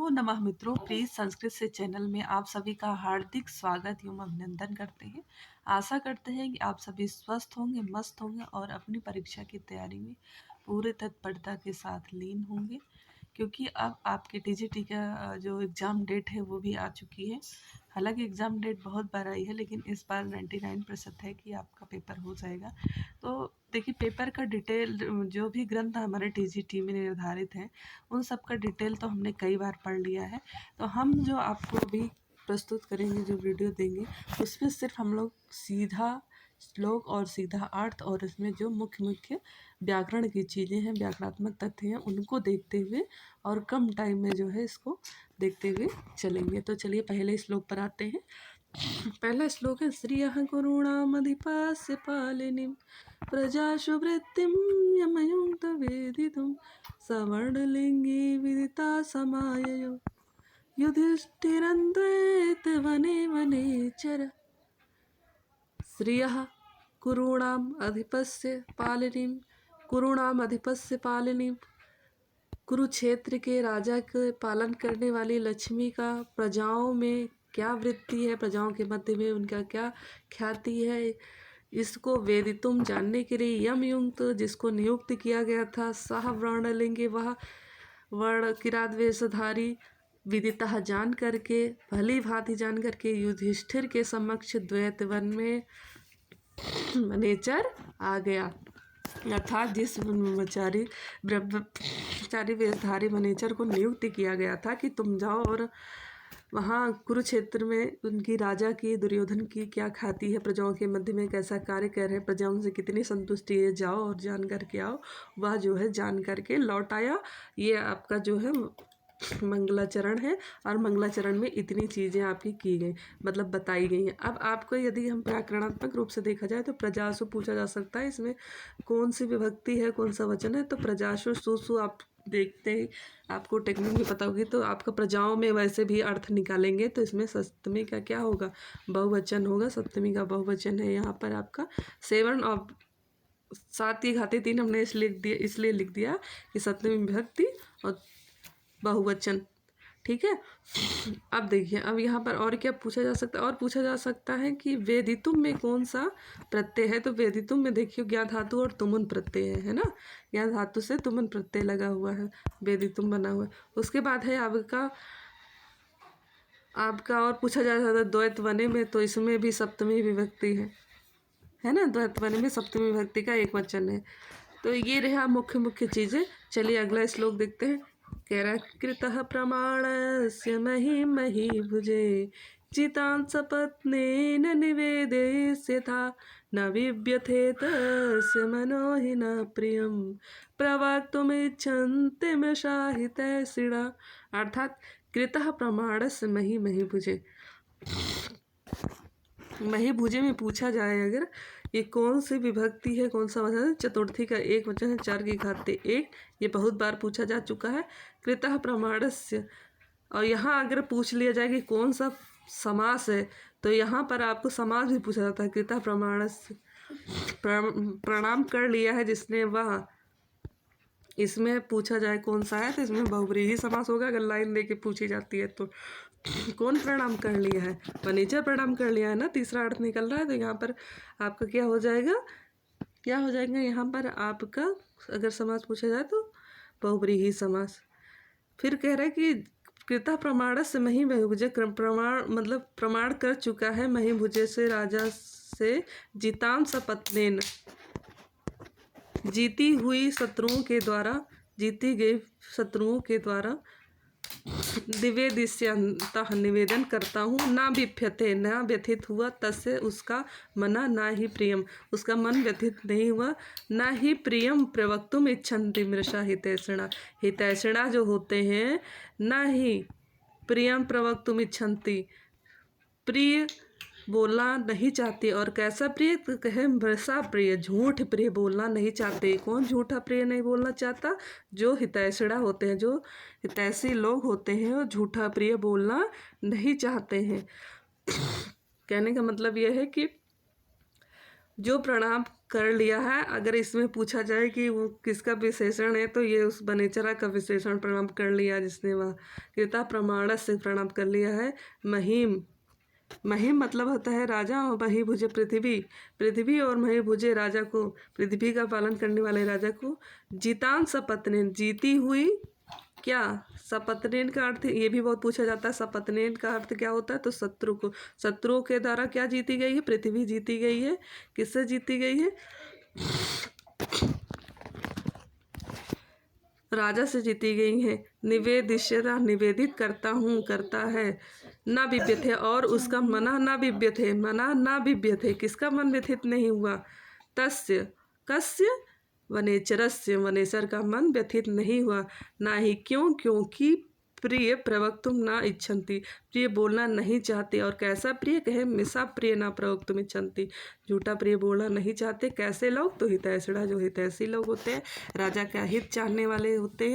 नमो नमः मित्रों, प्लीज संस्कृत से चैनल में आप सभी का हार्दिक स्वागत एवं अभिनंदन करते हैं। आशा करते हैं कि आप सभी स्वस्थ होंगे, मस्त होंगे और अपनी परीक्षा की तैयारी में पूरे तत्परता के साथ लीन होंगे, क्योंकि अब आपके टीजीटी का जो एग्ज़ाम डेट है वो भी आ चुकी है। हालांकि एग्ज़ाम डेट बहुत बार आई है, लेकिन इस बार 99% है कि आपका पेपर हो जाएगा। तो देखिए, पेपर का डिटेल जो भी ग्रंथ हमारे टीजीटी में निर्धारित हैं, उन सब का डिटेल तो हमने कई बार पढ़ लिया है। तो हम जो आपको अभी प्रस्तुत करेंगे, जो वीडियो देंगे, उसमें सिर्फ हम लोग सीधा श्लोक और सीधा अर्थ और इसमें जो मुख्य मुख्य व्याकरण की चीज़ें हैं, व्याकरणात्मक तथ्य हैं, उनको देखते हुए और कम टाइम में जो है इसको देखते हुए चलेंगे। तो चलिए पहले श्लोक पर आते हैं। पहला श्लोक है, श्रियः कुरूणामधिपास्य पालिनीं प्रजाशु वृत्तिं यमयुक्त वेदितुं सवर्णलिङ्गी विदिता समाययो युधिष्ठिरन्द्वैत वने वनेचर। श्रियः कुरूणाम अधिपस्य पालिनीं, कुरूणाम अधिपस्य पालिनीं, कुरुक्षेत्र के राजा के पालन करने वाली लक्ष्मी का प्रजाओं में क्या वृत्ति है, प्रजाओं के मध्य में उनका क्या ख्याति है, इसको वेदितुम जानने के लिए यमयुक्त जिसको नियुक्त किया गया था, सह वर्णलिंगे वह वर्ण किरातवेशधारी, विदिता जान करके, भली भांति जान करके, युधिष्ठिर के समक्ष द्वैत वन में वनेचर आ गया। अर्थात जिस ब्रह्मचारी वेशधारी वनेचर को नियुक्त किया गया था कि तुम जाओ और वहाँ कुरुक्षेत्र में उनकी राजा की, दुर्योधन की क्या ख्याति है, प्रजाओं के मध्य में कैसा कार्य कर रहे हैं, प्रजाओं से कितनी संतुष्टि है, जाओ और जान करके आओ। वह जो है जान करके लौट आया। ये आपका जो है मंगलाचरण है, और मंगलाचरण में इतनी चीज़ें आपकी की गई, मतलब बताई गई हैं। अब आपको यदि हम व्याकरणात्मक रूप से देखा जाए तो प्रजासु पूछा जा सकता है, इसमें कौन सी विभक्ति है, कौन सा वचन है। तो प्रजासु सुसु आप देखते ही आपको टेक्निक भी पता होगी, तो आपका प्रजाओं में वैसे भी अर्थ निकालेंगे तो इसमें सप्तमी का क्या होगा, बहुवचन होगा। सप्तमी का बहुवचन है यहाँ पर आपका सेवन। और सात की घाती तीन हमने इसलिए लिख दिया कि सप्तमी विभक्ति और बहुवचन, ठीक है। अब देखिए, अब यहाँ पर और क्या पूछा जा सकता है, और पूछा जा सकता है कि वेदितुम में कौन सा प्रत्यय है। तो वेदितुम में देखिए ज्ञा धातु और तुमुन प्रत्यय है ना, ज्ञा धातु से तुमुन प्रत्यय लगा हुआ है, वेदितुम बना हुआ है। उसके बाद है आपका और पूछा जा सकता है द्वैत वने में, तो इसमें भी सप्तमी विभक्ति है ना, द्वैत वने में सप्तमी विभक्ति का एक वचन है। तो ये रहा मुख्य मुख्य चीज़ें। चलिए अगला श्लोक देखते हैं। कह रहा, कृतः प्रमाणस्य मही मही भुजे चितां सपत्नेन निवेदयस्यथा न विव्यथे तस्य मनो हि न प्रियं प्रवक्तुमिच्छन्ति मृषाहितैषिणा। अर्थात कृतः प्रमाणस्य मही मही भुजे, मही भुजे में पूछा जाए अगर ये कौन सी विभक्ति है, कौन सा वचन है, चतुर्थी का एक वचन है, चार की घाते एक, ये बहुत बार पूछा जा चुका है। कृतः प्रमाणस्य, और यहाँ अगर पूछ लिया जाए कि कौन सा समास है, तो यहाँ पर आपको समास भी पूछा जाता है। कृतः प्रमाणस्य, प्रणाम कर लिया है जिसने वह, इसमें पूछा जाए कौन सा है, तो इसमें बहुव्रीहि समास होगा अगर लाइन देके पूछी जाती है तो। कौन प्रणाम कर लिया है, वनेचर प्रणाम कर लिया है ना, तीसरा अर्थ निकल रहा है। तो यहाँ पर आपका क्या हो जाएगा, क्या हो जाएगा यहाँ पर आपका, अगर समास पूछा जाए तो बहुव्रीहि समास। फिर कह रहा है कि कृतः प्रमाण से मही भुजे, प्रमाण मतलब प्रमाण कर चुका है मही भुजे से, राजा से, जिताम सपत्नेन, जीती हुई शत्रुओं के द्वारा, जीती गई शत्रुओं के द्वारा, निवेदिष्यन्तः निवेदन करता हूँ, ना विप्यते ना व्यथित हुआ, तस्य उसका मना ना ही प्रियम उसका मन व्यथित नहीं हुआ, ना ही प्रियम प्रवक्तुम इच्छन्ति मृषा हितैषिणा, हितैषिणा जो होते हैं, ना ही प्रियम प्रवक्तुम इच्छन्ति, प्रिय बोलना नहीं चाहते। और कैसा प्रिय, तो कहे मृषा प्रिय, झूठ प्रिय बोलना नहीं चाहते। कौन झूठा प्रिय नहीं बोलना चाहता, जो हितैषिणा होते हैं, जो हितैषी लोग होते हैं, वो झूठा प्रिय बोलना नहीं चाहते हैं। कहने का मतलब यह है कि जो प्रणाम कर लिया है। अगर इसमें पूछा जाए कि वो किसका विशेषण है तो ये उस वनेचरा का विशेषण प्रणाम कर लिया, जिसने वह कृता प्रमाणस से प्रणाम कर लिया है। महिम, महिम मतलब होता है राजा, और महीभुजे पृथ्वी, पृथ्वी और महीभुजे राजा को, पृथ्वी का पालन करने वाले राजा को। जीतान सपत्नेन, जीती हुई क्या। सपत्नेन का अर्थ ये भी बहुत पूछा जाता है, सपत्नेन का अर्थ क्या होता है, तो शत्रु को, शत्रुओं के द्वारा क्या जीती गई है, पृथ्वी जीती गई है। किससे जीती गई है, राजा से जीती गई है। निवेदिष्यता, निवेदित करता हूँ, करता है। न बिव्यथे, और उसका मना न बिव्यथे, मना न बिव्यथे, किसका मन व्यथित नहीं हुआ। तस्य, कस्य, वनेचरस्य, वनेचर का मन व्यथित नहीं हुआ। ना ही क्यों, क्योंकि प्रिय प्रवक्तुम ना इच्छन्ति, प्रिय बोलना नहीं चाहते। और कैसा प्रिय, कहे मिसा प्रिय ना प्रवक्तुम इच्छन्ति, झूठा प्रिय बोलना नहीं चाहते। कैसे लोग, तो हितैषिणा, जो हितैषी लोग होते हैं, राजा का हित चाहने वाले होते हैं,